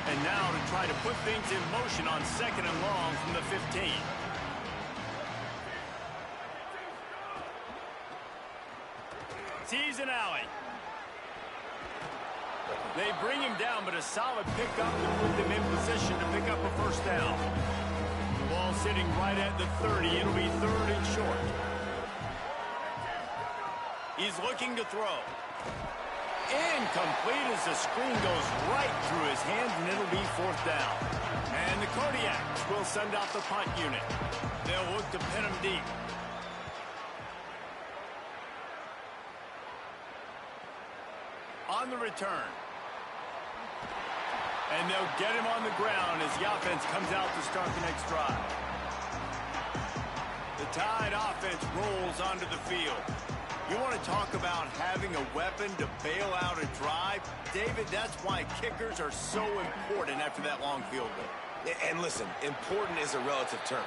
And now to try to put things in motion on 2nd and long from the 15. Sees an alley. They bring him down, but a solid pickup to put them in position to pick up a 1st down. Ball sitting right at the 30. It'll be 3rd and short. He's looking to throw. Incomplete as the screen goes right through his hands, and it'll be 4th down. And the Kodiaks will send out the punt unit. They'll look to pin him deep. On the return. And they'll get him on the ground as the offense comes out to start the next drive. The Tide offense rolls onto the field. You want to talk about having a weapon to bail out a drive? David, that's why kickers are so important after that long field goal. And listen, important is a relative term.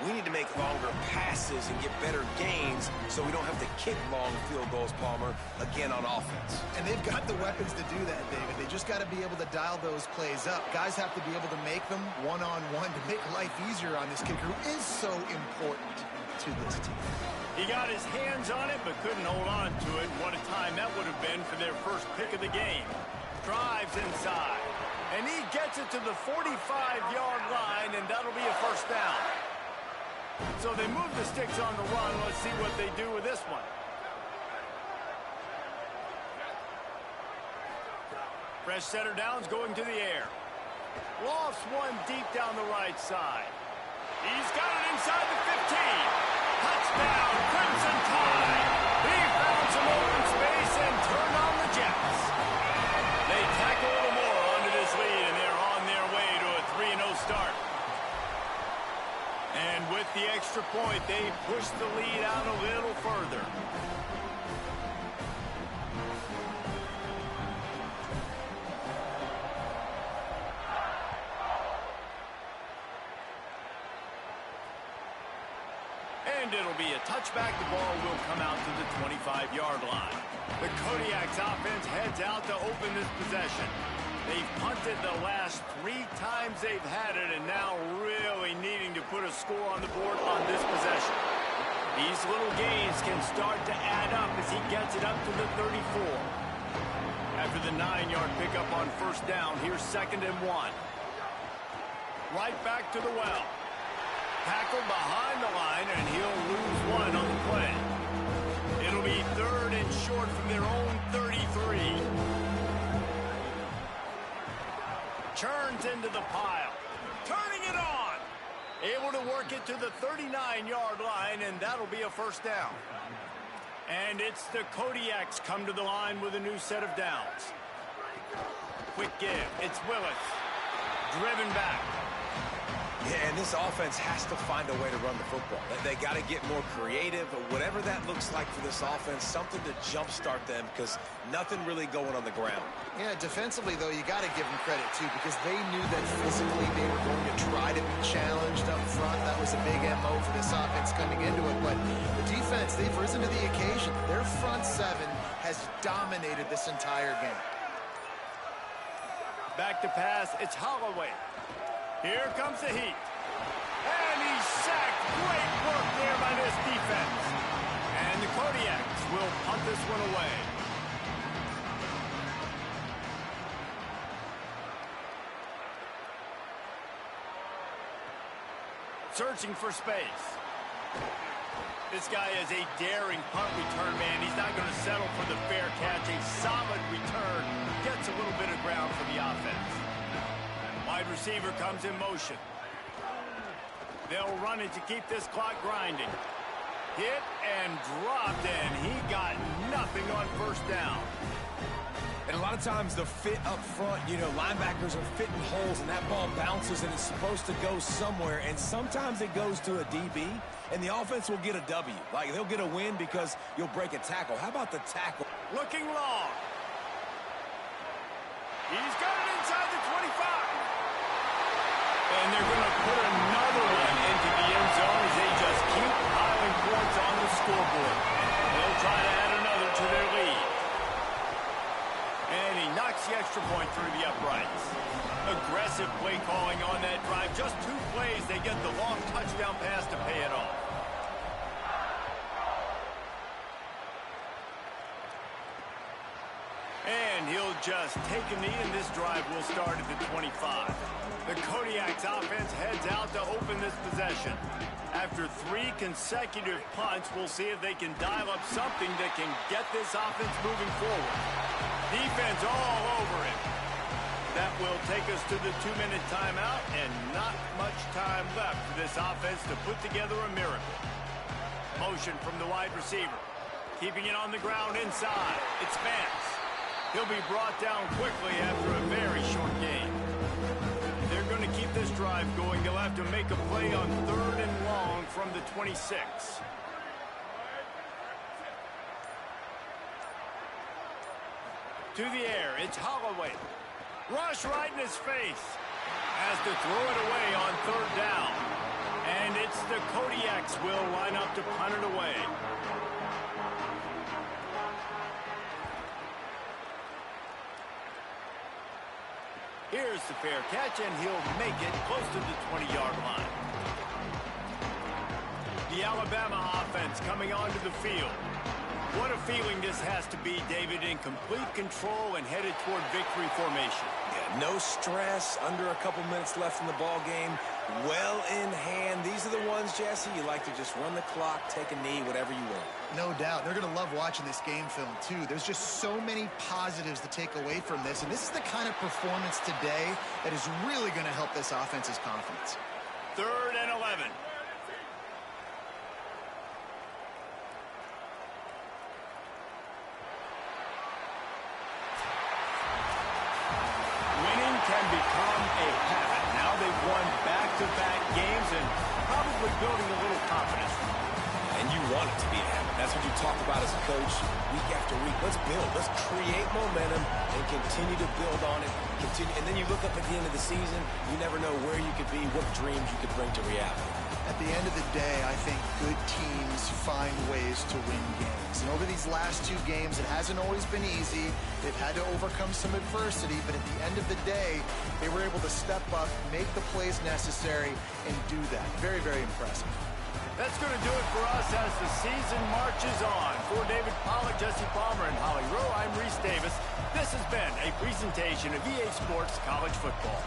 We need to make longer passes and get better gains so we don't have to kick long field goals, Palmer, again on offense. And they've got the weapons to do that, David. They just got to be able to dial those plays up. Guys have to be able to make them one-on-one to make life easier on this kicker who is so important to this team. He got his hands on it, but couldn't hold on to it. What a time that would have been for their first pick of the game. Drives inside. And he gets it to the 45-yard line, and that'll be a first down. So they move the sticks on the run. Let's see what they do with this one. Fresh setter downs going to the air. Lofts one deep down the right side. He's got it inside the 15. Touchdown, Crimson Tide. He found some open space and turned on the Jets. They tack a little more onto this lead, and they're on their way to a 3-0 start. And with the extra point, they push the lead out a little further. And it'll be a touchback. The ball will come out to the 25-yard line. The Kodiak's offense heads out to open this possession. They've punted the last 3 times they've had it, and now really needing to put a score on the board on this possession. These little gains can start to add up as he gets it up to the 34. After the 9-yard pickup on first down, here's 2nd and 1. Right back to the well. Tackled behind the line, and he'll lose one on the play. It'll be 3rd and short from their own 33. Churns into the pile. Turning it on. Able to work it to the 39-yard line, and that'll be a first down. And it's the Kodiaks come to the line with a new set of downs. Quick give. It's Willis. Driven back. Yeah, and this offense has to find a way to run the football. They got to get more creative, or whatever that looks like for this offense, something to jumpstart them, because nothing really going on the ground. Yeah, defensively, though, you got to give them credit, too, because they knew that physically they were going to try to be challenged up front. That was a big MO for this offense coming into it. But the defense, they've risen to the occasion. Their front 7 has dominated this entire game. Back to pass. It's Holloway. Here comes the heat. And he's sacked. Great work there by this defense. And the Kodiaks will punt this one away. Searching for space. This guy is a daring punt return man. He's not going to settle for the fair catch. A solid return. Gets a little bit of ground for the offense. Wide receiver comes in motion. They'll run it to keep this clock grinding. Hit and dropped, and he got nothing on first down. And a lot of times the fit up front, linebackers are fitting holes, and that ball bounces, and it's supposed to go somewhere, and sometimes it goes to a DB, and the offense will get a W. Like, they'll get a win because you'll break a tackle. How about the tackle? Looking long. He's got it inside the 25. And they're going to put another one into the end zone as they just keep piling points on the scoreboard. They'll try to add another to their lead. And he knocks the extra point through the uprights. Aggressive play calling on that drive. Just 2 plays, they get the long touchdown pass to pay it off. And he'll just take a knee, and this drive will start at the 25. The Kodiak's offense heads out to open this possession. After 3 consecutive punts, we'll see if they can dial up something that can get this offense moving forward. Defense all over it. That will take us to the 2-minute timeout, and not much time left for this offense to put together a miracle. Motion from the wide receiver. Keeping it on the ground inside. It's Vance. He'll be brought down quickly after a very short game. They're going to keep this drive going. They'll have to make a play on 3rd and long from the 26. To the air, it's Holloway. Rush right in his face. Has to throw it away on 3rd down. And it's the Kodiaks will line up to punt it away. Here's the fair catch, and he'll make it close to the 20-yard line. The Alabama offense offense coming onto the field. What a feeling this has to be, David, in complete control and headed toward victory formation. Yeah, no stress, under a couple minutes left in the ball game, well in hand. These are the ones, Jesse, you like to just run the clock, take a knee, whatever you want. No doubt. They're going to love watching this game film, too. There's just so many positives to take away from this, and this is the kind of performance today that is really going to help this offense's confidence. 3rd and 11. Winning can become a habit. Now they've won back-to-back games and probably building a little confidence. And you want it to be a habit. That's what you talk about as a coach week after week. Let's build. Let's create momentum and continue to build on it. And then you look up at the end of the season, you never know where you could be, what dreams you could bring to reality. At the end of the day, I think good teams find ways to win games. And over these last 2 games, it hasn't always been easy. They've had to overcome some adversity, but at the end of the day, they were able to step up, make the plays necessary, and do that. Very, very impressive. That's going to do it for us as the season marches on. For David Pollack, Jesse Palmer, and Holly Rowe, I'm Reese Davis. This has been a presentation of EA Sports College Football.